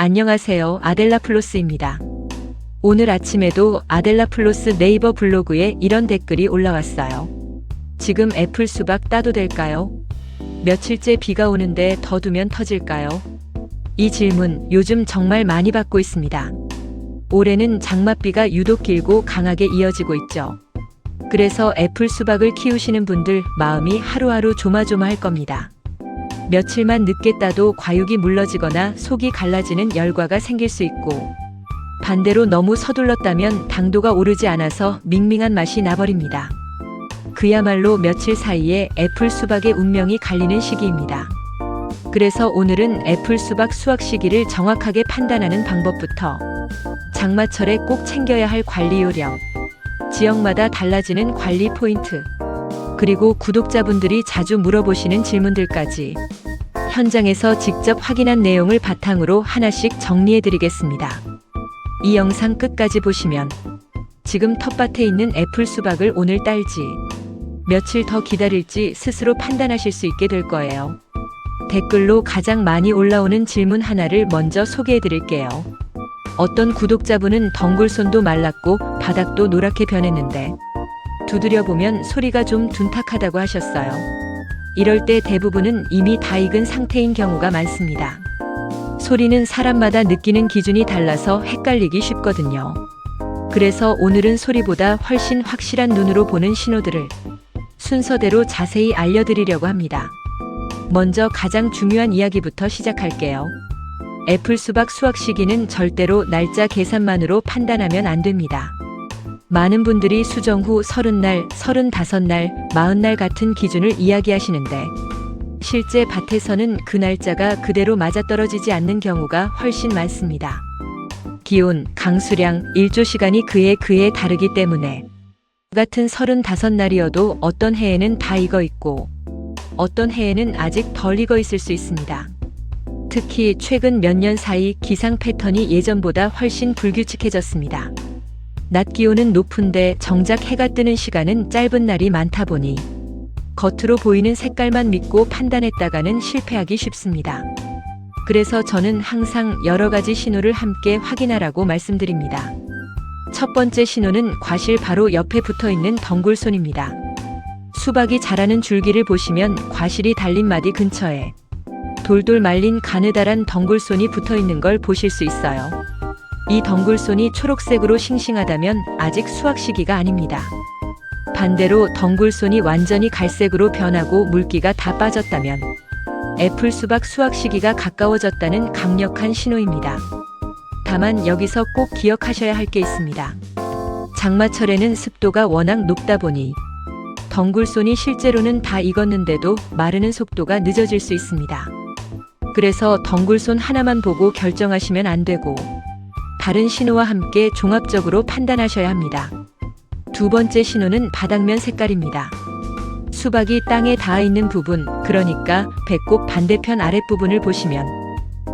안녕하세요. 아델라플로스입니다. 오늘 아침에도 아델라플로스 네이버 블로그에 이런 댓글이 올라왔어요. 지금 애플 수박 따도 될까요? 며칠째 비가 오는데 더 두면 터질까요? 이 질문 요즘 정말 많이 받고 있습니다. 올해는 장맛비가 유독 길고 강하게 이어지고 있죠. 그래서 애플 수박을 키우시는 분들 마음이 하루하루 조마조마할 겁니다. 며칠만 늦게 따도 과육이 물러지거나 속이 갈라지는 열과가 생길 수 있고, 반대로 너무 서둘렀다면 당도가 오르지 않아서 밍밍한 맛이 나버립니다. 그야말로 며칠 사이에 애플 수박의 운명이 갈리는 시기입니다. 그래서 오늘은 애플 수박 수확 시기를 정확하게 판단하는 방법부터 장마철에 꼭 챙겨야 할 관리 요령, 지역마다 달라지는 관리 포인트, 그리고 구독자분들이 자주 물어보시는 질문들까지 현장에서 직접 확인한 내용을 바탕으로 하나씩 정리해드리겠습니다. 이 영상 끝까지 보시면 지금 텃밭에 있는 애플 수박을 오늘 딸지 며칠 더 기다릴지 스스로 판단하실 수 있게 될 거예요. 댓글로 가장 많이 올라오는 질문 하나를 먼저 소개해드릴게요. 어떤 구독자분은 덩굴손도 말랐고 바닥도 노랗게 변했는데 두드려보면 소리가 좀 둔탁하다고 하셨어요. 이럴 때 대부분은 이미 다 익은 상태인 경우가 많습니다. 소리는 사람마다 느끼는 기준이 달라서 헷갈리기 쉽거든요. 그래서 오늘은 소리보다 훨씬 확실한 눈으로 보는 신호들을 순서대로 자세히 알려드리려고 합니다. 먼저 가장 중요한 이야기부터 시작할게요. 애플 수박 수확 시기는 절대로 날짜 계산만으로 판단하면 안 됩니다. 많은 분들이 수정 후 30날, 35날, 40날 같은 기준을 이야기하시는데 실제 밭에서는 그 날짜가 그대로 맞아떨어지지 않는 경우가 훨씬 많습니다. 기온, 강수량, 일조 시간이 그에 다르기 때문에 같은 35날이어도 어떤 해에는 다 익어 있고 어떤 해에는 아직 덜 익어 있을 수 있습니다. 특히 최근 몇 년 사이 기상 패턴이 예전보다 훨씬 불규칙해졌습니다. 낮 기온은 높은데 정작 해가 뜨는 시간은 짧은 날이 많다 보니 겉으로 보이는 색깔만 믿고 판단했다가는 실패하기 쉽습니다. 그래서 저는 항상 여러 가지 신호를 함께 확인하라고 말씀드립니다. 첫 번째 신호는 과실 바로 옆에 붙어 있는 덩굴손입니다. 수박이 자라는 줄기를 보시면 과실이 달린 마디 근처에 돌돌 말린 가느다란 덩굴손이 붙어 있는 걸 보실 수 있어요. 이 덩굴손이 초록색으로 싱싱하다면 아직 수확 시기가 아닙니다. 반대로 덩굴손이 완전히 갈색으로 변하고 물기가 다 빠졌다면 애플 수박 수확 시기가 가까워졌다는 강력한 신호입니다. 다만 여기서 꼭 기억하셔야 할 게 있습니다. 장마철에는 습도가 워낙 높다 보니 덩굴손이 실제로는 다 익었는데도 마르는 속도가 늦어질 수 있습니다. 그래서 덩굴손 하나만 보고 결정하시면 안 되고 다른 신호와 함께 종합적으로 판단하셔야 합니다. 두 번째 신호는 바닥면 색깔입니다. 수박이 땅에 닿아 있는 부분, 그러니까 배꼽 반대편 아랫부분을 보시면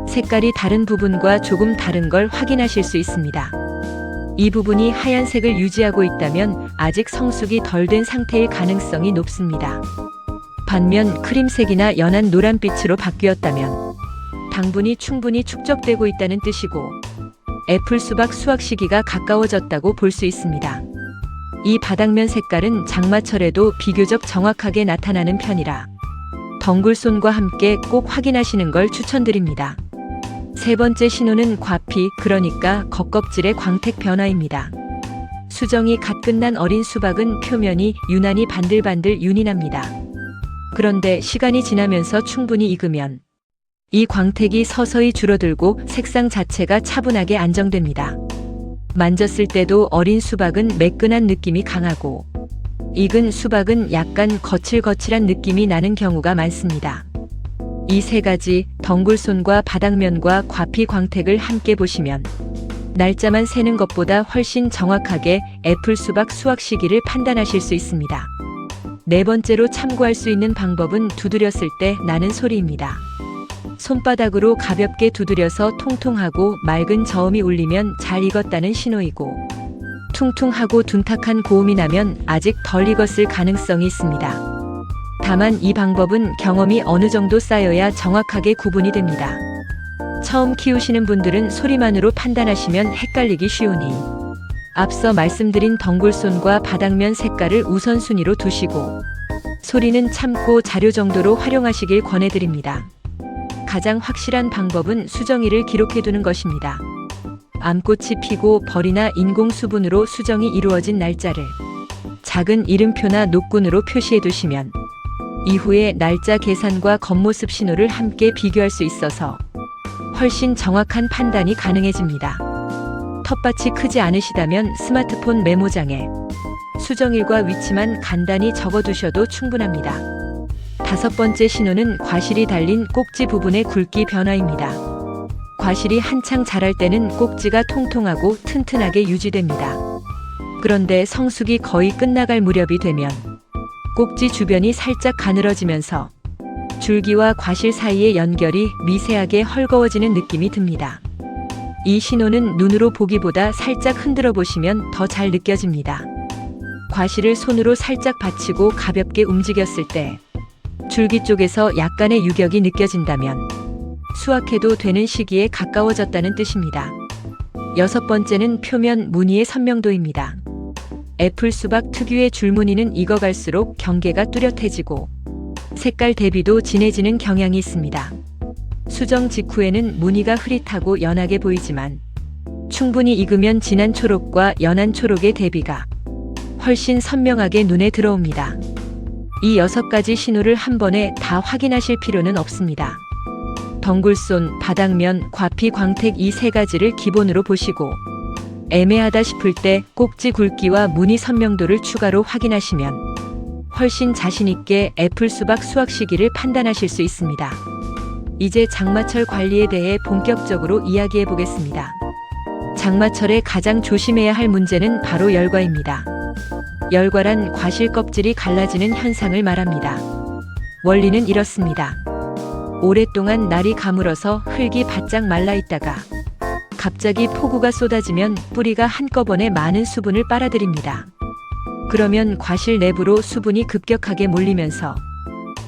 색깔이 다른 부분과 조금 다른 걸 확인하실 수 있습니다. 이 부분이 하얀색을 유지하고 있다면 아직 성숙이 덜 된 상태일 가능성이 높습니다. 반면 크림색이나 연한 노란빛으로 바뀌었다면 당분이 충분히 축적되고 있다는 뜻이고 애플 수박 수확 시기가 가까워졌다고 볼 수 있습니다. 이 바닥면 색깔은 장마철에도 비교적 정확하게 나타나는 편이라 덩굴손과 함께 꼭 확인하시는 걸 추천드립니다. 세 번째 신호는 과피, 그러니까 겉껍질의 광택 변화입니다. 수정이 갓 끝난 어린 수박은 표면이 유난히 반들반들 윤이 납니다. 그런데 시간이 지나면서 충분히 익으면 이 광택이 서서히 줄어들고 색상 자체가 차분하게 안정됩니다. 만졌을 때도 어린 수박은 매끈한 느낌이 강하고 익은 수박은 약간 거칠거칠한 느낌이 나는 경우가 많습니다. 이 세 가지 덩굴손과 바닥면과 과피 광택을 함께 보시면 날짜만 세는 것보다 훨씬 정확하게 애플 수박 수확 시기를 판단하실 수 있습니다. 네 번째로 참고할 수 있는 방법은 두드렸을 때 나는 소리입니다. 손바닥으로 가볍게 두드려서 통통하고 맑은 저음이 울리면 잘 익었다는 신호이고 퉁퉁하고 둔탁한 고음이 나면 아직 덜 익었을 가능성이 있습니다. 다만 이 방법은 경험이 어느 정도 쌓여야 정확하게 구분이 됩니다. 처음 키우시는 분들은 소리만으로 판단하시면 헷갈리기 쉬우니 앞서 말씀드린 덩굴손과 바닥면 색깔을 우선순위로 두시고 소리는 참고 자료 정도로 활용하시길 권해드립니다. 가장 확실한 방법은 수정일을 기록해두는 것입니다. 암꽃이 피고 벌이나 인공 수분으로 수정이 이루어진 날짜를 작은 이름표나 녹군으로 표시해두시면 이후에 날짜 계산과 겉모습 신호를 함께 비교할 수 있어서 훨씬 정확한 판단이 가능해집니다. 텃밭이 크지 않으시다면 스마트폰 메모장에 수정일과 위치만 간단히 적어두셔도 충분합니다. 5번째 신호는 과실이 달린 꼭지 부분의 굵기 변화입니다. 과실이 한창 자랄 때는 꼭지가 통통하고 튼튼하게 유지됩니다. 그런데 성숙이 거의 끝나갈 무렵이 되면 꼭지 주변이 살짝 가늘어지면서 줄기와 과실 사이의 연결이 미세하게 헐거워지는 느낌이 듭니다. 이 신호는 눈으로 보기보다 살짝 흔들어 보시면 더 잘 느껴집니다. 과실을 손으로 살짝 받치고 가볍게 움직였을 때 줄기 쪽에서 약간의 유격이 느껴진다면 수확해도 되는 시기에 가까워졌다는 뜻입니다. 6번째는 표면 무늬의 선명도입니다. 애플 수박 특유의 줄무늬는 익어갈수록 경계가 뚜렷해지고 색깔 대비도 진해지는 경향이 있습니다. 수정 직후에는 무늬가 흐릿하고 연하게 보이지만 충분히 익으면 진한 초록과 연한 초록의 대비가 훨씬 선명하게 눈에 들어옵니다. 이 6가지 신호를 한 번에 다 확인하실 필요는 없습니다. 덩굴손, 바닥면, 과피, 광택 이 3가지를 기본으로 보시고 애매하다 싶을 때 꼭지 굵기와 무늬 선명도를 추가로 확인하시면 훨씬 자신있게 애플 수박 수확 시기를 판단하실 수 있습니다. 이제 장마철 관리에 대해 본격적으로 이야기해 보겠습니다. 장마철에 가장 조심해야 할 문제는 바로 열과입니다. 열과란 과실 껍질이 갈라지는 현상을 말합니다. 원리는 이렇습니다. 오랫동안 날이 가물어서 흙이 바짝 말라있다가 갑자기 폭우가 쏟아지면 뿌리가 한꺼번에 많은 수분을 빨아들입니다. 그러면 과실 내부로 수분이 급격하게 몰리면서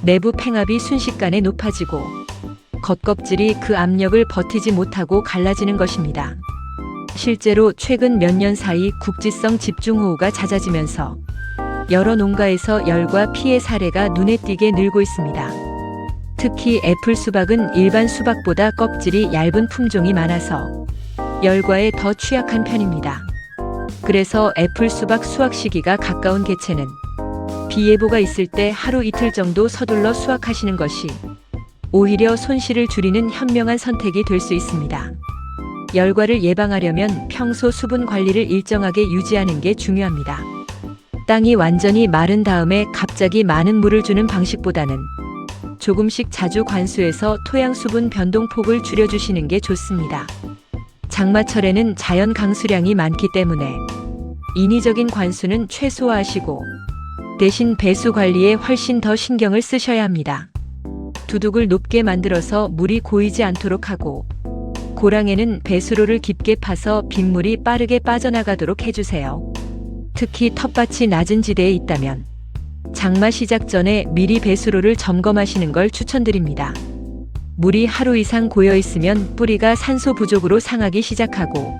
내부 팽압이 순식간에 높아지고 겉껍질이 그 압력을 버티지 못하고 갈라지는 것입니다. 실제로 최근 몇 년 사이 국지성 집중호우가 잦아지면서 여러 농가에서 열과 피해 사례가 눈에 띄게 늘고 있습니다. 특히 애플 수박은 일반 수박보다 껍질이 얇은 품종이 많아서 열과에 더 취약한 편입니다. 그래서 애플 수박 수확 시기가 가까운 개체는 비 예보가 있을 때 하루 이틀 정도 서둘러 수확하시는 것이 오히려 손실을 줄이는 현명한 선택이 될 수 있습니다. 열과를 예방하려면 평소 수분 관리를 일정하게 유지하는 게 중요합니다. 땅이 완전히 마른 다음에 갑자기 많은 물을 주는 방식보다는 조금씩 자주 관수해서 토양 수분 변동폭을 줄여주시는 게 좋습니다. 장마철에는 자연 강수량이 많기 때문에 인위적인 관수는 최소화하시고 대신 배수 관리에 훨씬 더 신경을 쓰셔야 합니다. 두둑을 높게 만들어서 물이 고이지 않도록 하고 고랑에는 배수로를 깊게 파서 빗물이 빠르게 빠져나가도록 해주세요. 특히 텃밭이 낮은 지대에 있다면 장마 시작 전에 미리 배수로를 점검하시는 걸 추천드립니다. 물이 하루 이상 고여 있으면 뿌리가 산소 부족으로 상하기 시작하고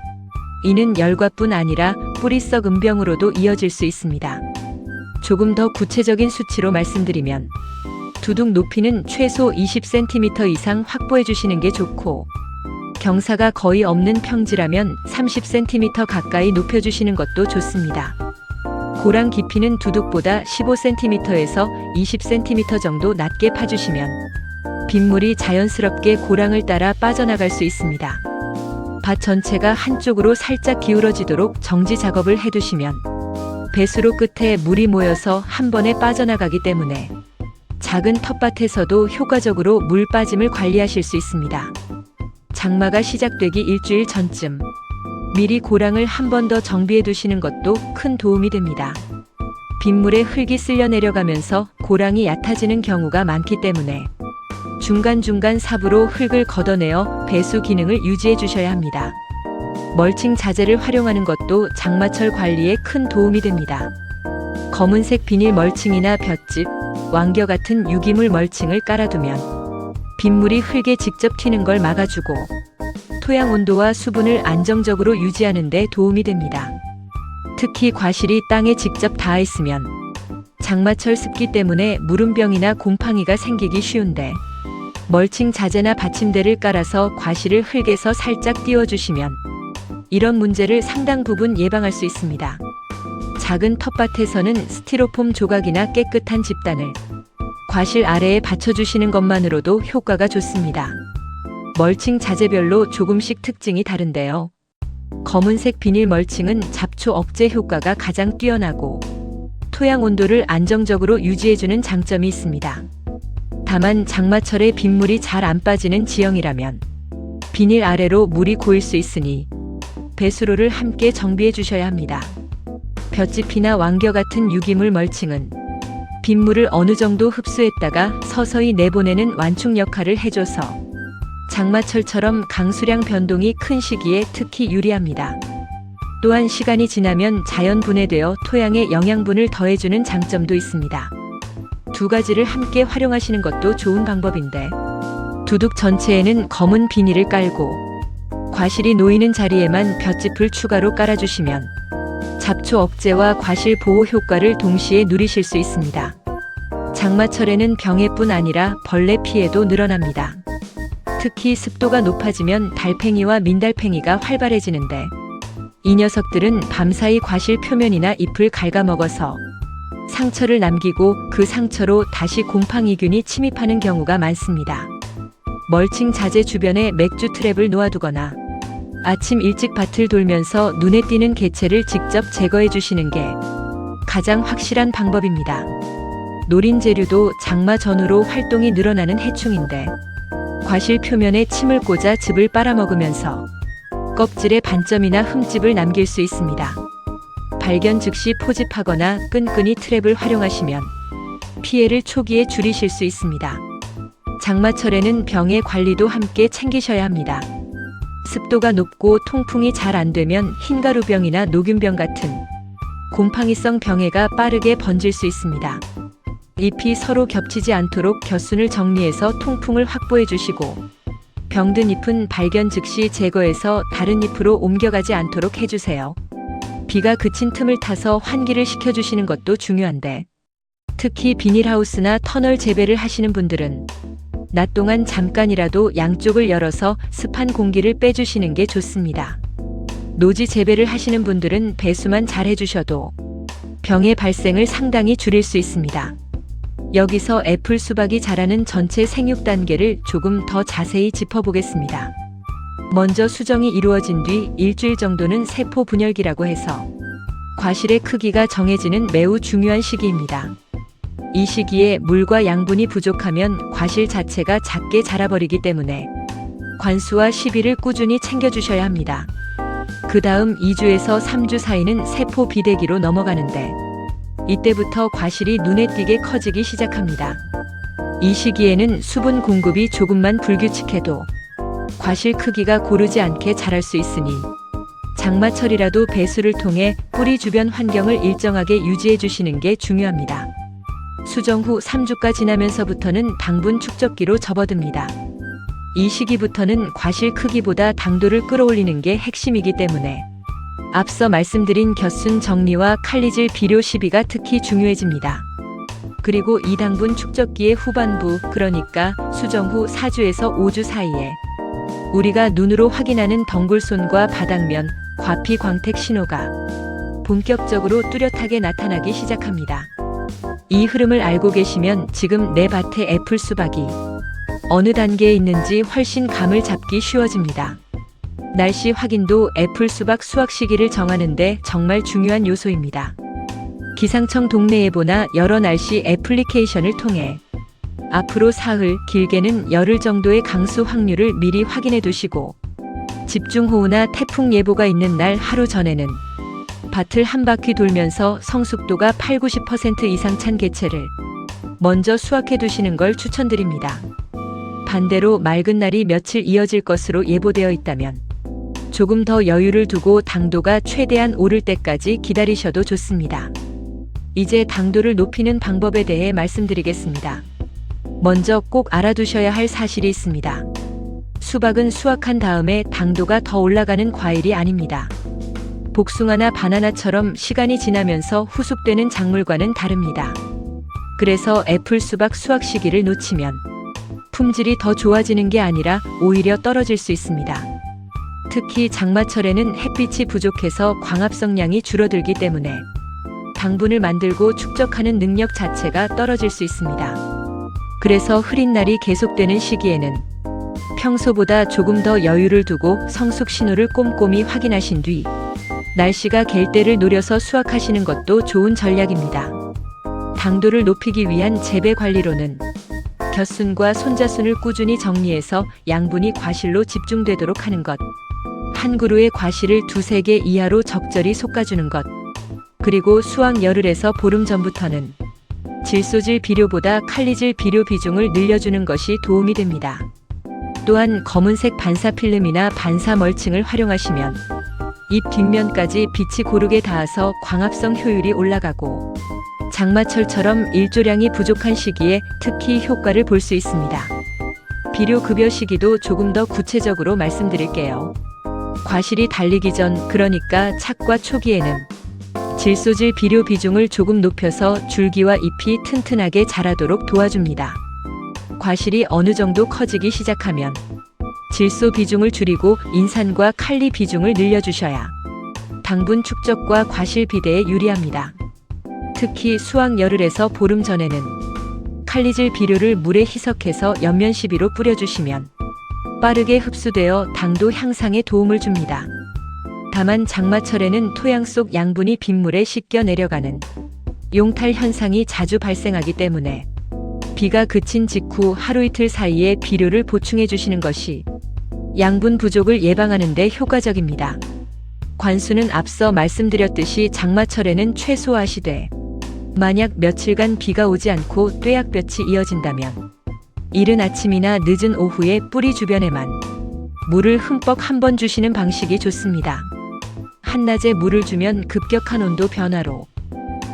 이는 열과뿐 아니라 뿌리썩 음병으로도 이어질 수 있습니다. 조금 더 구체적인 수치로 말씀드리면 두둑 높이는 최소 20cm 이상 확보해 주시는 게 좋고 경사가 거의 없는 평지라면 30cm 가까이 높여주시는 것도 좋습니다. 고랑 깊이는 두둑보다 15cm에서 20cm 정도 낮게 파주시면 빗물이 자연스럽게 고랑을 따라 빠져나갈 수 있습니다. 밭 전체가 한쪽으로 살짝 기울어지도록 정지 작업을 해두시면 배수로 끝에 물이 모여서 한 번에 빠져나가기 때문에 작은 텃밭에서도 효과적으로 물 빠짐을 관리하실 수 있습니다. 장마가 시작되기 일주일 전쯤 미리 고랑을 한 번 더 정비해 두시는 것도 큰 도움이 됩니다. 빗물에 흙이 쓸려 내려가면서 고랑이 얕아지는 경우가 많기 때문에 중간중간 삽으로 흙을 걷어내어 배수 기능을 유지해 주셔야 합니다. 멀칭 자재를 활용하는 것도 장마철 관리에 큰 도움이 됩니다. 검은색 비닐 멀칭이나 볏짚, 왕겨 같은 유기물 멀칭을 깔아두면 빗물이 흙에 직접 튀는 걸 막아주고 토양 온도와 수분을 안정적으로 유지하는 데 도움이 됩니다. 특히 과실이 땅에 직접 닿아 있으면 장마철 습기 때문에 무름병이나 곰팡이가 생기기 쉬운데, 멀칭 자재나 받침대를 깔아서 과실을 흙에서 살짝 띄워주시면 이런 문제를 상당 부분 예방할 수 있습니다. 작은 텃밭에서는 스티로폼 조각이나 깨끗한 집단을 과실 아래에 받쳐주시는 것만으로도 효과가 좋습니다. 멀칭 자재별로 조금씩 특징이 다른데요. 검은색 비닐 멀칭은 잡초 억제 효과가 가장 뛰어나고 토양 온도를 안정적으로 유지해주는 장점이 있습니다. 다만 장마철에 빗물이 잘 안 빠지는 지형이라면 비닐 아래로 물이 고일 수 있으니 배수로를 함께 정비해 주셔야 합니다. 볏짚이나 왕겨 같은 유기물 멀칭은 빗물을 어느 정도 흡수했다가 서서히 내보내는 완충 역할을 해줘서 장마철처럼 강수량 변동이 큰 시기에 특히 유리합니다. 또한 시간이 지나면 자연 분해되어 토양에 영양분을 더해주는 장점도 있습니다. 두 가지를 함께 활용하시는 것도 좋은 방법인데, 두둑 전체에는 검은 비닐을 깔고 과실이 놓이는 자리에만 볏짚을 추가로 깔아주시면 잡초 억제와 과실 보호 효과를 동시에 누리실 수 있습니다. 장마철에는 병해뿐 아니라 벌레 피해도 늘어납니다. 특히 습도가 높아지면 달팽이와 민달팽이가 활발해지는데, 이 녀석들은 밤사이 과실 표면이나 잎을 갉아먹어서 상처를 남기고 그 상처로 다시 곰팡이균이 침입하는 경우가 많습니다. 멀칭 자재 주변에 맥주 트랩을 놓아두거나 아침 일찍 밭을 돌면서 눈에 띄는 개체를 직접 제거해 주시는 게 가장 확실한 방법입니다. 노린 재류도 장마 전후로 활동이 늘어나는 해충인데, 과실 표면에 침을 꽂아 즙을 빨아먹으면서 껍질에 반점이나 흠집을 남길 수 있습니다. 발견 즉시 포집하거나 끈끈이 트랩을 활용하시면 피해를 초기에 줄이실 수 있습니다. 장마철에는 병의 관리도 함께 챙기셔야 합니다. 습도가 높고 통풍이 잘 안 되면 흰가루병이나 녹균병 같은 곰팡이성 병해가 빠르게 번질 수 있습니다. 잎이 서로 겹치지 않도록 겹순을 정리해서 통풍을 확보해 주시고, 병든 잎은 발견 즉시 제거해서 다른 잎으로 옮겨가지 않도록 해주세요. 비가 그친 틈을 타서 환기를 시켜주시는 것도 중요한데, 특히 비닐하우스나 터널 재배를 하시는 분들은 낮 동안 잠깐이라도 양쪽을 열어서 습한 공기를 빼주시는 게 좋습니다. 노지 재배를 하시는 분들은 배수만 잘 해주셔도 병의 발생을 상당히 줄일 수 있습니다. 여기서 애플 수박이 자라는 전체 생육 단계를 조금 더 자세히 짚어보겠습니다. 먼저 수정이 이루어진 뒤 일주일 정도는 세포 분열기라고 해서 과실의 크기가 정해지는 매우 중요한 시기입니다. 이 시기에 물과 양분이 부족하면 과실 자체가 작게 자라버리기 때문에 관수와 시비를 꾸준히 챙겨주셔야 합니다. 그 다음 2주에서 3주 사이는 세포 비대기로 넘어가는데, 이때부터 과실이 눈에 띄게 커지기 시작합니다. 이 시기에는 수분 공급이 조금만 불규칙해도 과실 크기가 고르지 않게 자랄 수 있으니 장마철이라도 배수를 통해 뿌리 주변 환경을 일정하게 유지해 주시는 게 중요합니다. 수정 후 3주가 지나면서부터는 당분 축적기로 접어듭니다. 이 시기부터는 과실 크기보다 당도를 끌어올리는 게 핵심이기 때문에 앞서 말씀드린 겹순 정리와 칼리질 비료 시비가 특히 중요해집니다. 그리고 이 당분 축적기의 후반부, 그러니까 수정 후 4주에서 5주 사이에 우리가 눈으로 확인하는 덩굴손과 바닥면, 과피 광택 신호가 본격적으로 뚜렷하게 나타나기 시작합니다. 이 흐름을 알고 계시면 지금 내 밭의 애플 수박이 어느 단계에 있는지 훨씬 감을 잡기 쉬워집니다. 날씨 확인도 애플 수박 수확 시기를 정하는데 정말 중요한 요소입니다. 기상청 동네예보나 여러 날씨 애플리케이션을 통해 앞으로 사흘, 길게는 열흘 정도의 강수 확률을 미리 확인해 두시고, 집중호우나 태풍 예보가 있는 날 하루 전에는 밭을 한 바퀴 돌면서 성숙도가 80-90% 이상 찬 개체를 먼저 수확해 두시는 걸 추천드립니다. 반대로 맑은 날이 며칠 이어질 것으로 예보되어 있다면 조금 더 여유를 두고 당도가 최대한 오를 때까지 기다리셔도 좋습니다. 이제 당도를 높이는 방법에 대해 말씀드리겠습니다. 먼저 꼭 알아두셔야 할 사실이 있습니다. 수박은 수확한 다음에 당도가 더 올라가는 과일이 아닙니다. 복숭아나 바나나처럼 시간이 지나면서 후숙되는 작물과는 다릅니다. 그래서 애플 수박 수확 시기를 놓치면 품질이 더 좋아지는 게 아니라 오히려 떨어질 수 있습니다. 특히 장마철에는 햇빛이 부족해서 광합성량이 줄어들기 때문에 당분을 만들고 축적하는 능력 자체가 떨어질 수 있습니다. 그래서 흐린 날이 계속되는 시기에는 평소보다 조금 더 여유를 두고 성숙 신호를 꼼꼼히 확인하신 뒤 날씨가 갤 때를 노려서 수확하시는 것도 좋은 전략입니다. 당도를 높이기 위한 재배 관리로는 곁순과 손자순을 꾸준히 정리해서 양분이 과실로 집중되도록 하는 것, 한 그루의 과실을 2~3개 이하로 적절히 솎아주는 것, 그리고 수확 열흘에서 보름 전부터는 질소질 비료보다 칼리질 비료 비중을 늘려주는 것이 도움이 됩니다. 또한 검은색 반사 필름이나 반사 멀칭을 활용하시면 잎 뒷면까지 빛이 고르게 닿아서 광합성 효율이 올라가고 장마철처럼 일조량이 부족한 시기에 특히 효과를 볼 수 있습니다. 비료 급여 시기도 조금 더 구체적으로 말씀드릴게요. 과실이 달리기 전, 그러니까 착과 초기에는 질소질 비료 비중을 조금 높여서 줄기와 잎이 튼튼하게 자라도록 도와줍니다. 과실이 어느 정도 커지기 시작하면 질소 비중을 줄이고 인산과 칼리 비중을 늘려주셔야 당분 축적과 과실 비대에 유리합니다. 특히 수확 열흘에서 보름 전에는 칼리질 비료를 물에 희석해서 옆면 시비로 뿌려주시면 빠르게 흡수되어 당도 향상에 도움을 줍니다. 다만 장마철에는 토양 속 양분이 빗물에 씻겨 내려가는 용탈 현상이 자주 발생하기 때문에 비가 그친 직후 하루 이틀 사이에 비료를 보충해 주시는 것이 양분 부족을 예방하는 데 효과적입니다. 관수는 앞서 말씀드렸듯이 장마철에는 최소화시되 만약 며칠간 비가 오지 않고 뙤약볕이 이어진다면 이른 아침이나 늦은 오후에 뿌리 주변에만 물을 흠뻑 한번 주시는 방식이 좋습니다. 한낮에 물을 주면 급격한 온도 변화로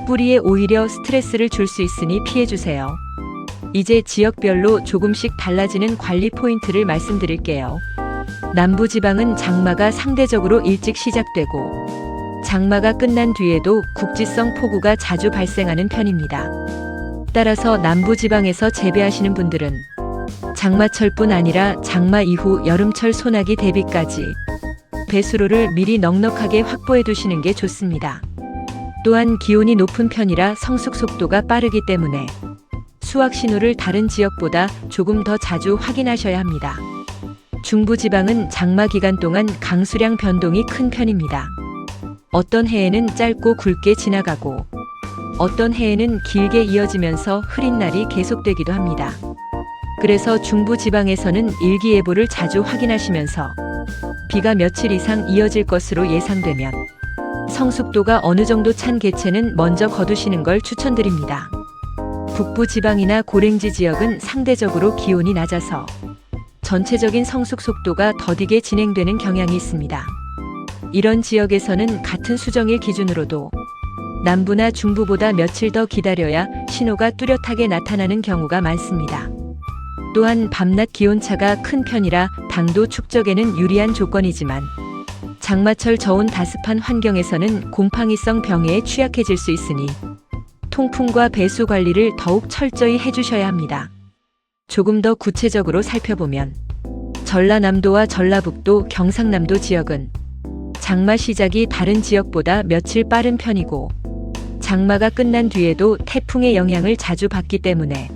뿌리에 오히려 스트레스를 줄 수 있으니 피해주세요. 이제 지역별로 조금씩 달라지는 관리 포인트를 말씀드릴게요. 남부지방은 장마가 상대적으로 일찍 시작되고 장마가 끝난 뒤에도 국지성 폭우가 자주 발생하는 편입니다. 따라서 남부지방에서 재배하시는 분들은 장마철뿐 아니라 장마 이후 여름철 소나기 대비까지 배수로를 미리 넉넉하게 확보해 두시는 게 좋습니다. 또한 기온이 높은 편이라 성숙 속도가 빠르기 때문에 수확 신호를 다른 지역보다 조금 더 자주 확인하셔야 합니다. 중부지방은 장마 기간 동안 강수량 변동이 큰 편입니다. 어떤 해에는 짧고 굵게 지나가고 어떤 해에는 길게 이어지면서 흐린 날이 계속되기도 합니다. 그래서 중부지방에서는 일기예보를 자주 확인하시면서 비가 며칠 이상 이어질 것으로 예상되면 성숙도가 어느 정도 찬 개체는 먼저 거두시는 걸 추천드립니다. 북부지방이나 고랭지 지역은 상대적으로 기온이 낮아서 전체적인 성숙 속도가 더디게 진행되는 경향이 있습니다. 이런 지역에서는 같은 수정일 기준으로도 남부나 중부보다 며칠 더 기다려야 신호가 뚜렷하게 나타나는 경우가 많습니다. 또한 밤낮 기온차가 큰 편이라 당도 축적에는 유리한 조건이지만 장마철 저온 다습한 환경에서는 곰팡이성 병해에 취약해질 수 있으니 통풍과 배수 관리를 더욱 철저히 해주셔야 합니다. 조금 더 구체적으로 살펴보면 전라남도와 전라북도, 경상남도 지역은 장마 시작이 다른 지역보다 며칠 빠른 편이고 장마가 끝난 뒤에도 태풍의 영향을 자주 받기 때문에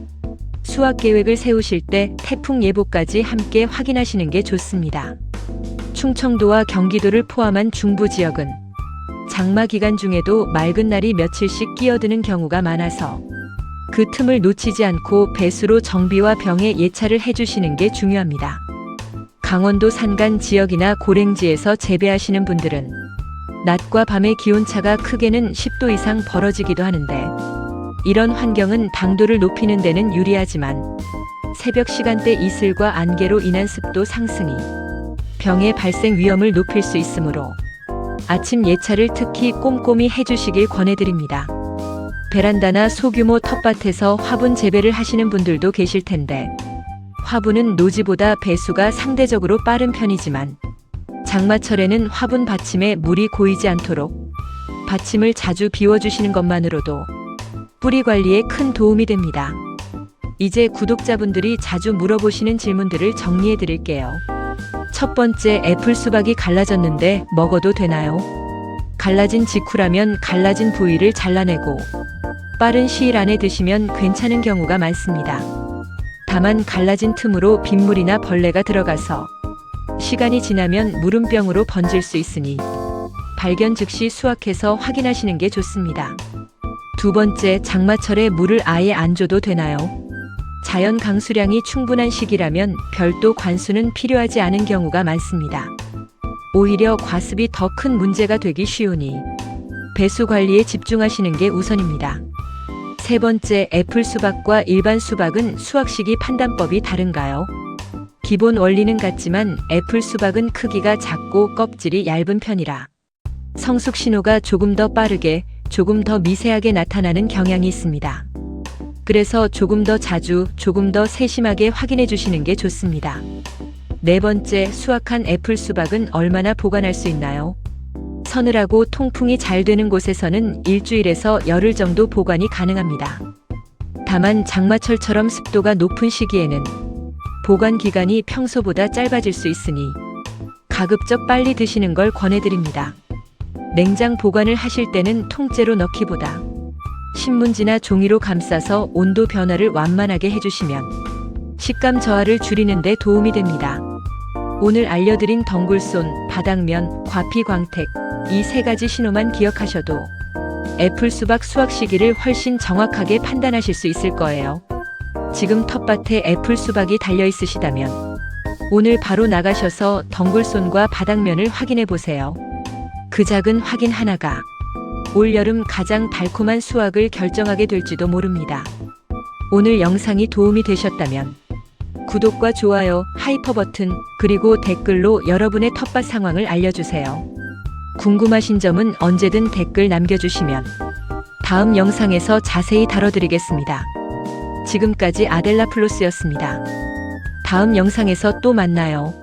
수확 계획을 세우실 때 태풍 예보까지 함께 확인하시는 게 좋습니다. 충청도와 경기도를 포함한 중부 지역은 장마 기간 중에도 맑은 날이 며칠씩 끼어드는 경우가 많아서 그 틈을 놓치지 않고 배수로 정비와 병해 예찰을 해주시는 게 중요합니다. 강원도 산간 지역이나 고랭지에서 재배하시는 분들은 낮과 밤의 기온차가 크게는 10도 이상 벌어지기도 하는데 이런 환경은 당도를 높이는 데는 유리하지만 새벽 시간대 이슬과 안개로 인한 습도 상승이 병의 발생 위험을 높일 수 있으므로 아침 예찰을 특히 꼼꼼히 해주시길 권해드립니다. 베란다나 소규모 텃밭에서 화분 재배를 하시는 분들도 계실 텐데 화분은 노지보다 배수가 상대적으로 빠른 편이지만 장마철에는 화분 받침에 물이 고이지 않도록 받침을 자주 비워주시는 것만으로도 뿌리 관리에 큰 도움이 됩니다. 이제 구독자분들이 자주 물어보시는 질문들을 정리해 드릴게요. 첫 번째, 애플 수박이 갈라졌는데 먹어도 되나요? 갈라진 직후라면 갈라진 부위를 잘라내고 빠른 시일 안에 드시면 괜찮은 경우가 많습니다. 다만 갈라진 틈으로 빗물이나 벌레가 들어가서 시간이 지나면 물음병으로 번질 수 있으니 발견 즉시 수확해서 확인하시는 게 좋습니다. 두 번째, 장마철에 물을 아예 안 줘도 되나요? 자연 강수량이 충분한 시기라면 별도 관수는 필요하지 않은 경우가 많습니다. 오히려 과습이 더 큰 문제가 되기 쉬우니 배수 관리에 집중하시는 게 우선입니다. 세 번째, 애플 수박과 일반 수박은 수확 시기 판단법이 다른가요? 기본 원리는 같지만 애플 수박은 크기가 작고 껍질이 얇은 편이라 성숙 신호가 조금 더 빠르게, 조금 더 미세하게 나타나는 경향이 있습니다. 그래서 조금 더 자주, 조금 더 세심하게 확인해 주시는 게 좋습니다. 네 번째, 수확한 애플 수박은 얼마나 보관할 수 있나요? 서늘하고 통풍이 잘 되는 곳에서는 일주일에서 열흘 정도 보관이 가능합니다. 다만 장마철처럼 습도가 높은 시기에는 보관 기간이 평소보다 짧아질 수 있으니 가급적 빨리 드시는 걸 권해드립니다. 냉장 보관을 하실 때는 통째로 넣기보다 신문지나 종이로 감싸서 온도 변화를 완만하게 해주시면 식감 저하를 줄이는 데 도움이 됩니다. 오늘 알려드린 덩굴손, 바닥면, 과피 광택 이 세 가지 신호만 기억하셔도 애플 수박 수확 시기를 훨씬 정확하게 판단하실 수 있을 거예요. 지금 텃밭에 애플 수박이 달려 있으시다면 오늘 바로 나가셔서 덩굴손과 바닥면을 확인해 보세요. 그 작은 확인 하나가 올여름 가장 달콤한 수확을 결정하게 될지도 모릅니다. 오늘 영상이 도움이 되셨다면 구독과 좋아요, 하이퍼 버튼, 그리고 댓글로 여러분의 텃밭 상황을 알려주세요. 궁금하신 점은 언제든 댓글 남겨주시면 다음 영상에서 자세히 다뤄드리겠습니다. 지금까지 아델라 플로스였습니다. 다음 영상에서 또 만나요.